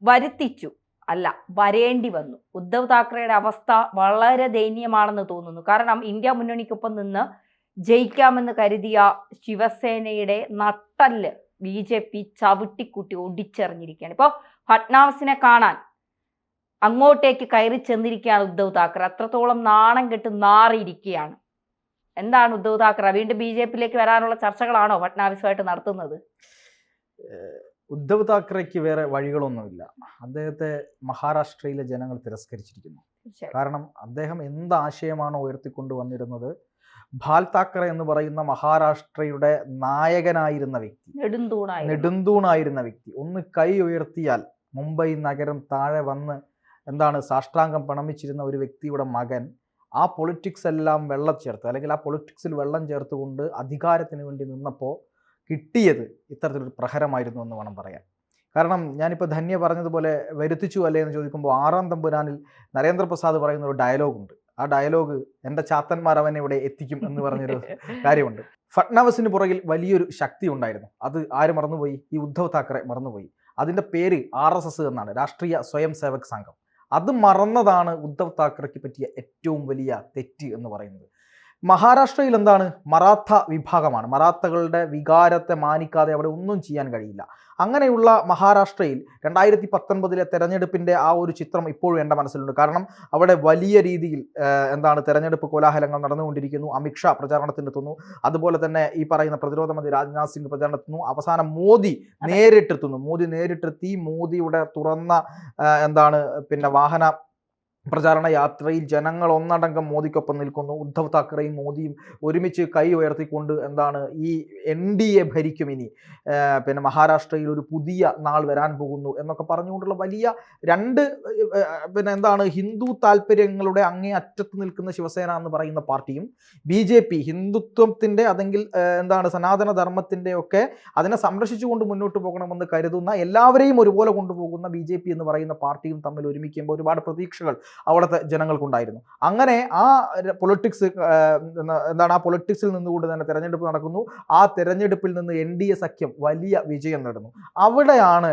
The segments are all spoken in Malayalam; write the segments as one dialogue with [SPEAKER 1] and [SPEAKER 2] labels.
[SPEAKER 1] വരുത്തിച്ചു, അല്ല വരേണ്ടി വന്നു. ഉദ്ധവ് താക്കറെയുടെ അവസ്ഥ വളരെ ദയനീയമാണെന്ന് തോന്നുന്നു. കാരണം ഇന്ത്യ മുന്നണിക്കൊപ്പം നിന്ന് ജയിക്കാമെന്ന് കരുതിയ ശിവസേനയുടെ നട്ടല് BJP ചവിട്ടിക്കുട്ടി ഒടിച്ചെറിഞ്ഞിരിക്കുകയാണ്. ഇപ്പോൾ ഫട്നാവിസിനെ കാണാൻ അങ്ങോട്ടേക്ക് കയറി ചെന്നിരിക്കുകയാണ് ഉദ്ധവ് താക്കറെ. അത്രത്തോളം നാണം കെട്ട് നാറിയിരിക്കുകയാണ്. എന്താണ് ഉദ്ധവ് താക്കറെ വീണ്ടും BJPയിലേക്ക് വരാനുള്ള ചർച്ചകളാണോ ഫട്നാവിസുമായിട്ട് നടത്തുന്നത്?
[SPEAKER 2] ഉദ്ധവ് താക്കറെക്ക് വേറെ വഴികളൊന്നുമില്ല. അദ്ദേഹത്തെ മഹാരാഷ്ട്രയിലെ ജനങ്ങൾ തിരസ്കരിച്ചിരിക്കുന്നു. കാരണം അദ്ദേഹം എന്ത് ആശയമാണോ ഉയർത്തിക്കൊണ്ടുവന്നിരുന്നത്, ബാൽ താക്കറെ എന്ന് പറയുന്ന മഹാരാഷ്ട്രയുടെ നായകനായിരുന്ന വ്യക്തി, നെടുന്തൂണായിരുന്ന വ്യക്തി ഒന്ന് കൈ ഉയർത്തിയാൽ മുംബൈ നഗരം താഴെ വന്ന് സാഷ്ടാംഗം പ്രണമിച്ചിരുന്ന ഒരു വ്യക്തിയുടെ മകൻ ആ പൊളിറ്റിക്സ് എല്ലാം വെള്ളം ചേർത്ത്, അല്ലെങ്കിൽ ആ പൊളിറ്റിക്സിൽ വെള്ളം ചേർത്തുകൊണ്ട് അധികാരത്തിന് വേണ്ടി നിന്നപ്പോൾ കിട്ടിയത് ഇത്തരത്തിലൊരു പ്രഹരമായിരുന്നു എന്ന് വേണം പറയാൻ. കാരണം ഞാനിപ്പോൾ ധന്യ പറഞ്ഞതുപോലെ വരുത്തിച്ചു അല്ലേ എന്ന് ചോദിക്കുമ്പോൾ 6-ാം തമ്പുരാനിൽ നരേന്ദ്രപ്രസാദ് പറയുന്ന ഒരു ഡയലോഗുണ്ട്. ആ ഡയലോഗ് എൻ്റെ ചാത്തന്മാർ അവനെ ഇവിടെ എത്തിക്കും എന്ന് പറഞ്ഞൊരു കാര്യമുണ്ട്. ഫട്നാവിസിന് പുറകിൽ വലിയൊരു ശക്തി ഉണ്ടായിരുന്നു. അത് ആര് മറന്നുപോയി? ഈ ഉദ്ധവ് താക്കറെ മറന്നുപോയി. അതിൻ്റെ പേര് RSS എന്നാണ്, രാഷ്ട്രീയ സ്വയം സേവക് സംഘം. അത് മറന്നതാണ് ഉദ്ധവ് താക്കറെക്ക് പറ്റിയ ഏറ്റവും വലിയ തെറ്റ് എന്ന് പറയുന്നത്. മഹാരാഷ്ട്രയിൽ മറാത്ത വിഭാഗമാണ്. മറാത്തകളുടെ വികാരത്തെ മാനിക്കാതെ അവിടെ ഒന്നും ചെയ്യാൻ കഴിയില്ല. അങ്ങനെയുള്ള മഹാരാഷ്ട്രയിൽ 2019 തെരഞ്ഞെടുപ്പിൻ്റെ ആ ഒരു ചിത്രം ഇപ്പോഴും എൻ്റെ മനസ്സിലുണ്ട്. കാരണം അവിടെ വലിയ രീതിയിൽ തെരഞ്ഞെടുപ്പ് കോലാഹലങ്ങൾ നടന്നുകൊണ്ടിരിക്കുന്നു. അമിത്ഷാ പ്രചാരണത്തിനെത്തുന്നു. അതുപോലെ തന്നെ ഈ പറയുന്ന പ്രതിരോധ മന്ത്രി രാജ്നാഥ് സിംഗ് പ്രചാരണത്തിനെത്തുന്നു. അവസാനം മോദി നേരിട്ടെത്തി മോദിയുടെ തുറന്ന വാഹന പ്രചാരണ യാത്രയിൽ ജനങ്ങൾ ഒന്നടങ്കം മോദിക്കൊപ്പം നിൽക്കുന്നു. ഉദ്ധവ് താക്കറെയും മോദിയും ഒരുമിച്ച് കൈ ഉയർത്തിക്കൊണ്ട് ഈ NDA ഭരിക്കും ഇനി, മഹാരാഷ്ട്രയിൽ ഒരു പുതിയ നാൾ വരാൻ പോകുന്നു എന്നൊക്കെ പറഞ്ഞുകൊണ്ടുള്ള വലിയ രണ്ട് ഹിന്ദു താല്പര്യങ്ങളുടെ അങ്ങേ അറ്റത്ത് നിൽക്കുന്ന ശിവസേന എന്ന് പറയുന്ന പാർട്ടിയും BJP ഹിന്ദുത്വത്തിൻ്റെ അതെങ്കിൽ സനാതന ധർമ്മത്തിൻ്റെ ഒക്കെ അതിനെ സംരക്ഷിച്ചുകൊണ്ട് മുന്നോട്ട് പോകണമെന്ന് കരുതുന്ന എല്ലാവരെയും ഒരുപോലെ കൊണ്ടുപോകുന്ന BJP എന്ന് പറയുന്ന പാർട്ടിയും തമ്മിൽ ഒരുമിക്കുമ്പോൾ ഒരുപാട് പ്രതീക്ഷകൾ അവിടുത്തെ ജനങ്ങൾക്കുണ്ടായിരുന്നു. അങ്ങനെ ആ പൊളിറ്റിക്സ് ആ പൊളിറ്റിക്സിൽ നിന്നുകൊണ്ട് തന്നെ തെരഞ്ഞെടുപ്പ് നടക്കുന്നു. ആ തെരഞ്ഞെടുപ്പിൽ നിന്ന് NDA സഖ്യം വലിയ വിജയം നേടുന്നു. അവിടെയാണ്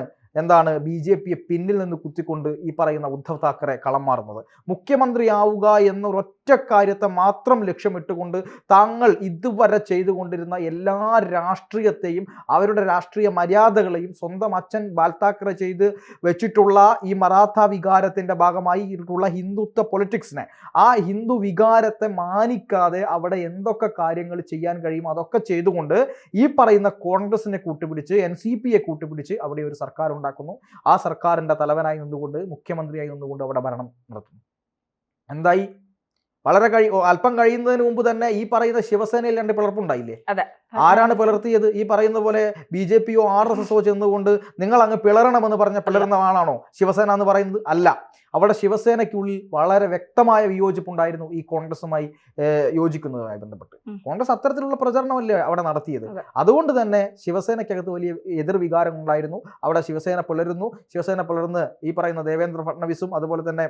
[SPEAKER 2] BJPയെ പിന്നിൽ നിന്ന് കുത്തിക്കൊണ്ട് ഈ പറയുന്ന ഉദ്ധവ് താക്കറെ കളം മാറുന്നത്. മുഖ്യമന്ത്രിയാവുക എന്ന ഒരൊറ്റ കാര്യത്തെ മാത്രം ലക്ഷ്യമിട്ടുകൊണ്ട് താങ്കൾ ഇതുവരെ ചെയ്തുകൊണ്ടിരുന്ന എല്ലാ രാഷ്ട്രീയത്തെയും അവരുടെ രാഷ്ട്രീയ മര്യാദകളെയും സ്വന്തം അച്ഛൻ ബാൽ താക്കറെ ചെയ്ത് വെച്ചിട്ടുള്ള ഈ മറാത്ത വികാരത്തിൻ്റെ ഭാഗമായി ഇരുട്ടുള്ള ഹിന്ദുത്വ പൊളിറ്റിക്സിനെ, ആ ഹിന്ദു വികാരത്തെ മാനിക്കാതെ അവിടെ എന്തൊക്കെ കാര്യങ്ങൾ ചെയ്യാൻ കഴിയും അതൊക്കെ ചെയ്തുകൊണ്ട് ഈ പറയുന്ന കോൺഗ്രസിനെ കൂട്ടുപിടിച്ച് NCPയെ കൂട്ടുപിടിച്ച് അവിടെ ഒരു സർക്കാർ ഉണ്ടാക്കുന്നു. ആ സർക്കാരിന്റെ തലവനായി നിന്നുകൊണ്ട്, മുഖ്യമന്ത്രിയായി നിന്നുകൊണ്ട് അവിടെ ഭരണം നടത്തുന്നു. എന്തായി? അല്പം കഴിയുന്നതിന് മുമ്പ് തന്നെ ഈ പറയുന്ന ശിവസേനയിൽ 2 പിളർപ്പുണ്ടായില്ലേ? ആരാണ് പിളർത്തിയത്? ഈ പറയുന്ന പോലെ BJPയോ RSSO ചെന്നുകൊണ്ട് നിങ്ങൾ അങ്ങ് പിളരണമെന്ന് പറഞ്ഞ പിളർന്ന ആളാണോ ശിവസേന എന്ന് പറയുന്നത്? അല്ല. അവിടെ ശിവസേനയ്ക്കുള്ളിൽ വളരെ വ്യക്തമായ വിയോജിപ്പുണ്ടായിരുന്നു ഈ കോൺഗ്രസുമായി യോജിക്കുന്നതുമായി ബന്ധപ്പെട്ട്. കോൺഗ്രസ് അത്തരത്തിലുള്ള പ്രചരണമല്ലേ അവിടെ നടത്തിയത്. അതുകൊണ്ട് തന്നെ ശിവസേനയ്ക്കകത്ത് വലിയ എതിർവികാരം ഉണ്ടായിരുന്നു. അവിടെ ശിവസേന പിളർന്ന് ഈ പറയുന്ന ദേവേന്ദ്ര ഫട്നാവിസും അതുപോലെ തന്നെ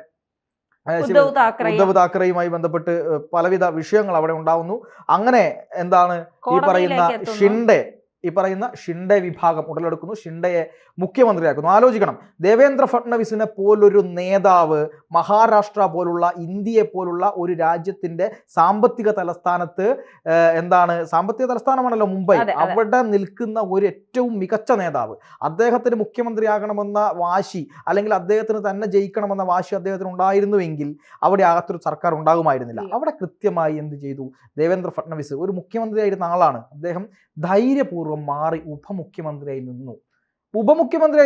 [SPEAKER 2] ഉദ്ധവ് താക്കറെയുമായി ബന്ധപ്പെട്ട് പലവിധ വിഷയങ്ങൾ അവിടെ ഉണ്ടാവുന്നു. അങ്ങനെ ഈ പറയുന്ന ഷിൻഡെ വിഭാഗം ഉടലെടുക്കുന്നു. ഷിൻഡെയെ മുഖ്യമന്ത്രിയാക്കുന്നു. ആലോചിക്കണം, ദേവേന്ദ്ര ഫട്നാവിസിനെ പോലൊരു നേതാവ് മഹാരാഷ്ട്ര പോലുള്ള, ഇന്ത്യയെ പോലുള്ള ഒരു രാജ്യത്തിന്റെ സാമ്പത്തിക തലസ്ഥാനത്ത് സാമ്പത്തിക തലസ്ഥാനമാണല്ലോ മുംബൈ, അവിടെ നിൽക്കുന്ന ഒരു ഏറ്റവും മികച്ച നേതാവ്, അദ്ദേഹത്തിന് മുഖ്യമന്ത്രിയാകണമെന്ന വാശി അല്ലെങ്കിൽ അദ്ദേഹത്തിന് തന്നെ ജയിക്കണമെന്ന വാശി അദ്ദേഹത്തിന് ഉണ്ടായിരുന്നുവെങ്കിൽ അവിടെ അകത്തൊരു സർക്കാർ ഉണ്ടാകുമായിരുന്നില്ല. അവിടെ കൃത്യമായി എന്ത് ചെയ്തു? ദേവേന്ദ്ര ഫട്നാവിസ് ഒരു മുഖ്യമന്ത്രിയായിരുന്ന ആളാണ്. അദ്ദേഹം ധൈര്യപൂർവ്വം മാറി ഉപമുഖ്യമന്ത്രിയായി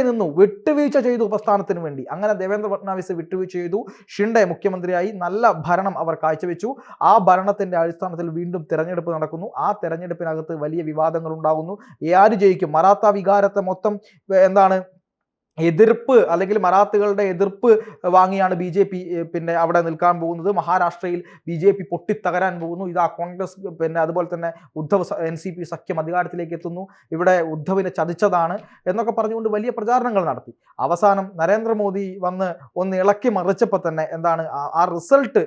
[SPEAKER 2] നിന്നു, വിട്ടുവീഴ്ച ചെയ്തു പ്രസ്ഥാനത്തിന് വേണ്ടി. അങ്ങനെ ദേവേന്ദ്ര ഫട്നാവിസ് വിട്ടുവീഴ്ച ചെയ്തു. ഷിൻഡെ മുഖ്യമന്ത്രിയായി നല്ല ഭരണം അവർ കാഴ്ചവെച്ചു. ആ ഭരണത്തിന്റെ അടിസ്ഥാനത്തിൽ വീണ്ടും തെരഞ്ഞെടുപ്പ് നടക്കുന്നു. ആ തെരഞ്ഞെടുപ്പിനകത്ത് വലിയ വിവാദങ്ങൾ ഉണ്ടാകുന്നു. ആര് ജയിക്കും? മറാത്ത വികാരത്തെ മൊത്തം എതിർപ്പ് അല്ലെങ്കിൽ മറാത്തുകളുടെ എതിർപ്പ് വാങ്ങിയാണ് BJP അവിടെ നിൽക്കാൻ പോകുന്നത്. മഹാരാഷ്ട്രയിൽ BJP പൊട്ടിത്തകരാൻ പോകുന്നു. ഇതാ കോൺഗ്രസ് അതുപോലെ തന്നെ ഉദ്ധവ് NCP സഖ്യം അധികാരത്തിലേക്ക് എത്തുന്നു. ഇവിടെ ഉദ്ധവിനെ ചതിച്ചതാണ് എന്നൊക്കെ പറഞ്ഞുകൊണ്ട് വലിയ പ്രചാരണങ്ങൾ നടത്തി. അവസാനം നരേന്ദ്രമോദി വന്ന് ഒന്ന് ഇളക്കി മറിച്ചപ്പോൾ തന്നെ ആ റിസൾട്ട്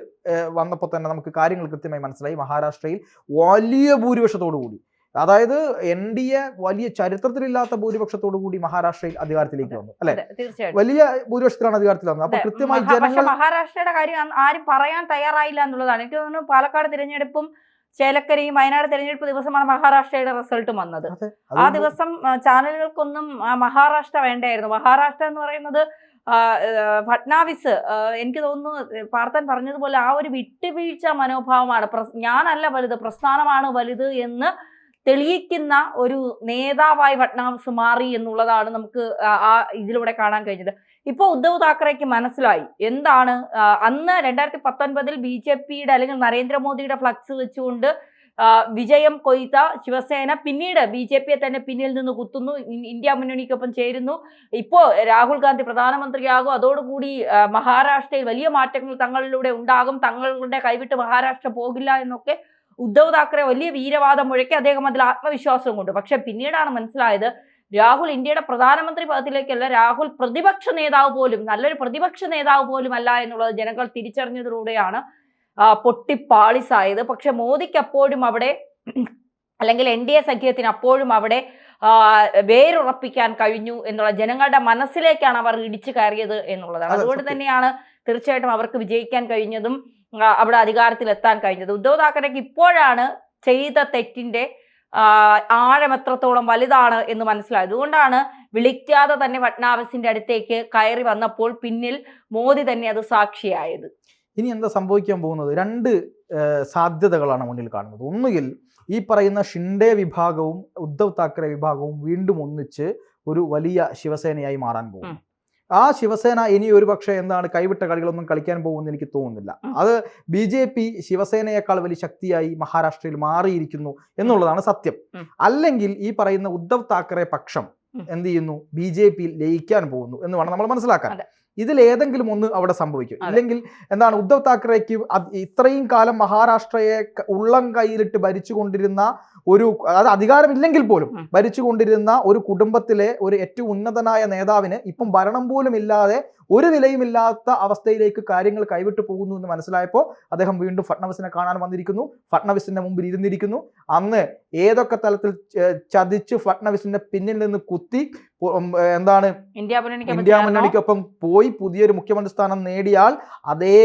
[SPEAKER 2] വന്നപ്പോൾ തന്നെ നമുക്ക് കാര്യങ്ങൾ കൃത്യമായി മനസ്സിലായി. മഹാരാഷ്ട്രയിൽ വലിയ ഭൂരിപക്ഷത്തോടു കൂടി അതായത് NDA വലിയ ചരിത്രത്തിലില്ലാത്ത ഭൂരിപക്ഷത്തോടു കൂടി മഹാരാഷ്ട്രയിൽ അധികാരത്തിലേക്ക് വന്നു അല്ലെ,
[SPEAKER 1] തീർച്ചയായിട്ടും
[SPEAKER 2] വലിയ ഭൂരിപക്ഷത്തിലാണ് അധികാരത്തിൽ വന്നത്. അപ്പൊ കൃത്യമായി ജനങ്ങൾ
[SPEAKER 1] മഹാരാഷ്ട്രയുടെ കാര്യം ആരും പറയാൻ തയ്യാറായില്ല എന്നുള്ളതാണ്. എനിക്ക് തോന്നുന്നു പാലക്കാട് തിരഞ്ഞെടുപ്പും ചേലക്കരയും വയനാട് തിരഞ്ഞെടുപ്പ് ദിവസമാണ് മഹാരാഷ്ട്രയുടെ റിസൾട്ടും വന്നത്. ആ ദിവസം ചാനലുകൾക്കൊന്നും മഹാരാഷ്ട്ര വേണ്ടായിരുന്നു. മഹാരാഷ്ട്ര എന്ന് പറയുന്നത് ഫട്നാവിസ്, എനിക്ക് തോന്നുന്നു പാർത്തൻ പറഞ്ഞതുപോലെ ആ ഒരു വിട്ടുവീഴ്ച മനോഭാവമാണ്, ഞാനല്ല വലുത് പ്രസ്ഥാനമാണ് വലുത് എന്ന് തെളിയിക്കുന്ന ഒരു നേതാവായി ഫട്നാവിസ് മാറി എന്നുള്ളതാണ് നമുക്ക് ആ ഇതിലൂടെ കാണാൻ കഴിഞ്ഞത്. ഇപ്പോൾ ഉദ്ധവ് താക്കറേക്ക് മനസ്സിലായി എന്താണ് അന്ന് 2019 BJPയുടെ അല്ലെങ്കിൽ നരേന്ദ്രമോദിയുടെ ഫ്ലക്സ് വെച്ചുകൊണ്ട് വിജയം കൊയ്ത ശിവസേന പിന്നീട് BJPയെ തന്നെ പിന്നിൽ നിന്ന് കുത്തുന്നു, ഇന്ത്യ മുന്നണിക്കൊപ്പം ചേരുന്നു. ഇപ്പോൾ രാഹുൽ ഗാന്ധി പ്രധാനമന്ത്രിയാകും, അതോടുകൂടി മഹാരാഷ്ട്രയിൽ വലിയ മാറ്റങ്ങൾ തങ്ങളിലൂടെ ഉണ്ടാകും, തങ്ങളുടെ കൈവിട്ട് മഹാരാഷ്ട്ര പോകില്ല എന്നൊക്കെ ഉദ്ധവ് താക്കറെ വലിയ വീരവാദം മുഴക്കി അദ്ദേഹം അതിൽ ആത്മവിശ്വാസം കൊണ്ട്. പക്ഷെ പിന്നീടാണ് മനസ്സിലായത് രാഹുൽ ഇന്ത്യയുടെ പ്രധാനമന്ത്രി പദത്തിലേക്കല്ല, രാഹുൽ പ്രതിപക്ഷ നേതാവ് പോലും, നല്ലൊരു പ്രതിപക്ഷ നേതാവ് പോലും അല്ല എന്നുള്ളത് ജനങ്ങൾ തിരിച്ചറിഞ്ഞതിലൂടെയാണ് പൊട്ടിപ്പാളിസായത്. പക്ഷെ മോദിക്ക് അപ്പോഴും അവിടെ അല്ലെങ്കിൽ NDA സഖ്യത്തിന് അപ്പോഴും അവിടെ വേരുറപ്പിക്കാൻ കഴിഞ്ഞു എന്നുള്ള ജനങ്ങളുടെ മനസ്സിലേക്കാണ് അവർ ഇടിച്ചു കയറിയത് എന്നുള്ളതാണ്. അതുകൊണ്ട് തന്നെയാണ് തീർച്ചയായിട്ടും അവർക്ക് വിജയിക്കാൻ കഴിഞ്ഞതും അവിടെ അധികാരത്തിലെത്താൻ കഴിഞ്ഞത്. ഉദ്ധവ് താക്കറേക്ക് ഇപ്പോഴാണ് ചെയ്ത തെറ്റിന്റെ ആഴം എത്രത്തോളം വലുതാണ് എന്ന് മനസ്സിലായത്. അതുകൊണ്ടാണ് വിളിക്കാതെ തന്നെ ഫട്നാവിസിന്റെ അടുത്തേക്ക് കയറി വന്നപ്പോൾ പിന്നിൽ മോദി തന്നെ അത് സാക്ഷിയായത്.
[SPEAKER 2] ഇനി എന്താ സംഭവിക്കാൻ പോകുന്നത്? രണ്ട് സാധ്യതകളാണ് മുന്നിൽ കാണുന്നത്. ഒന്നുകിൽ ഈ പറയുന്ന ഷിൻഡെ വിഭാഗവും ഉദ്ധവ് താക്കറെ വിഭാഗവും വീണ്ടും ഒന്നിച്ച് ഒരു വലിയ ശിവസേനയായി മാറാൻ പോകും. ആ ശിവസേന ഇനി ഒരു പക്ഷേ എന്താണ് കൈവിട്ട കളികളൊന്നും കളിക്കാൻ പോകുമെന്ന് എനിക്ക് തോന്നുന്നില്ല. അത് BJP ശിവസേനയേക്കാൾ വലിയ ശക്തിയായി മഹാരാഷ്ട്രയിൽ മാറിയിരിക്കുന്നു എന്നുള്ളതാണ് സത്യം. അല്ലെങ്കിൽ ഈ പറയുന്ന ഉദ്ധവ് താക്കറെ പക്ഷം എന്ത് ചെയ്യുന്നു, BJPയിൽ ലയിക്കാൻ പോകുന്നു എന്ന് വേണം നമ്മൾ മനസ്സിലാക്കാൻ. ഇതിൽ ഏതെങ്കിലും ഒന്ന് അവിടെ സംഭവിക്കും. ഇല്ലെങ്കിൽ എന്താണ് ഉദ്ധവ് താക്കറേക്ക് ഇത്രയും കാലം മഹാരാഷ്ട്രയെ ഉള്ളം കയ്യിലിട്ട് ഭരിച്ചുകൊണ്ടിരുന്ന ഒരു, അതായത് അധികാരമില്ലെങ്കിൽ പോലും ഭരിച്ചുകൊണ്ടിരുന്ന ഒരു കുടുംബത്തിലെ ഒരു ഏറ്റവും ഉന്നതനായ നേതാവിന് ഇപ്പം ഭരണം പോലും ഇല്ലാതെ ഒരു വിലയുമില്ലാത്ത അവസ്ഥയിലേക്ക് കാര്യങ്ങൾ കൈവിട്ടു പോകുന്നു എന്ന് മനസ്സിലായപ്പോൾ അദ്ദേഹം വീണ്ടും ഫട്നാവിസിനെ കാണാൻ വന്നിരിക്കുന്നു, ഫട്നാവിസിന്റെ മുമ്പിൽ ഇരുന്നിരിക്കുന്നു. അന്ന് ഏതൊക്കെ തലത്തിൽ ചതിച്ച് ഫട്നാവിസിന്റെ പിന്നിൽ നിന്ന് കുത്തി എന്താണ് ഇന്ത്യ മുന്നണിക്കൊപ്പം പോയി പുതിയൊരു മുഖ്യമന്ത്രി സ്ഥാനം നേടിയാൽ അതേ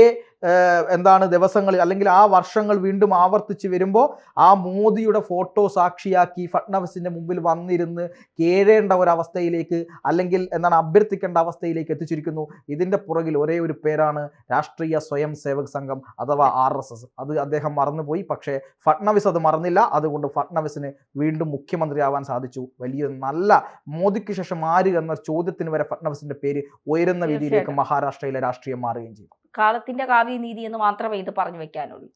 [SPEAKER 2] എന്താണ് ദിവസങ്ങളിൽ അല്ലെങ്കിൽ ആ വർഷങ്ങൾ വീണ്ടും ആവർത്തിച്ച് വരുമ്പോൾ ആ മോദിയുടെ ഫോട്ടോ സാക്ഷിയാക്കി ഫട്നാവിസിന്റെ മുമ്പിൽ വന്നിരുന്ന് കേഴേണ്ട ഒരവസ്ഥയിലേക്ക് അല്ലെങ്കിൽ എന്താണ് അഭ്യർത്ഥിക്കേണ്ട അവസ്ഥയിലേക്ക് എത്തിച്ചിരിക്കുന്നു. ഇതിന്റെ പുറകിൽ ഒരേ ഒരു പേരാണ് രാഷ്ട്രീയ സ്വയം സേവക് സംഘം അഥവാ RSS. അത് അദ്ദേഹം മറന്നുപോയി. പക്ഷേ ഫട്നാവിസ് അത് മറന്നില്ല. അതുകൊണ്ട് ഫട്നാവിസിന് വീണ്ടും മുഖ്യമന്ത്രിയാവാൻ സാധിച്ചു. വലിയ നല്ല മോദിക്ക് ശേഷം ആര് എന്ന ചോദ്യത്തിന് വരെ ഫട്നാവിസിന്റെ പേര് ഉയരുന്ന രീതിയിലേക്ക് മഹാരാഷ്ട്രയിലെ രാഷ്ട്രീയം മാറുകയും ചെയ്തു.
[SPEAKER 1] കാലത്തിന്റെ കാവ്യനീതി എന്ന് മാത്രമേ ഇത് പറഞ്ഞു വെക്കാനുള്ളൂ.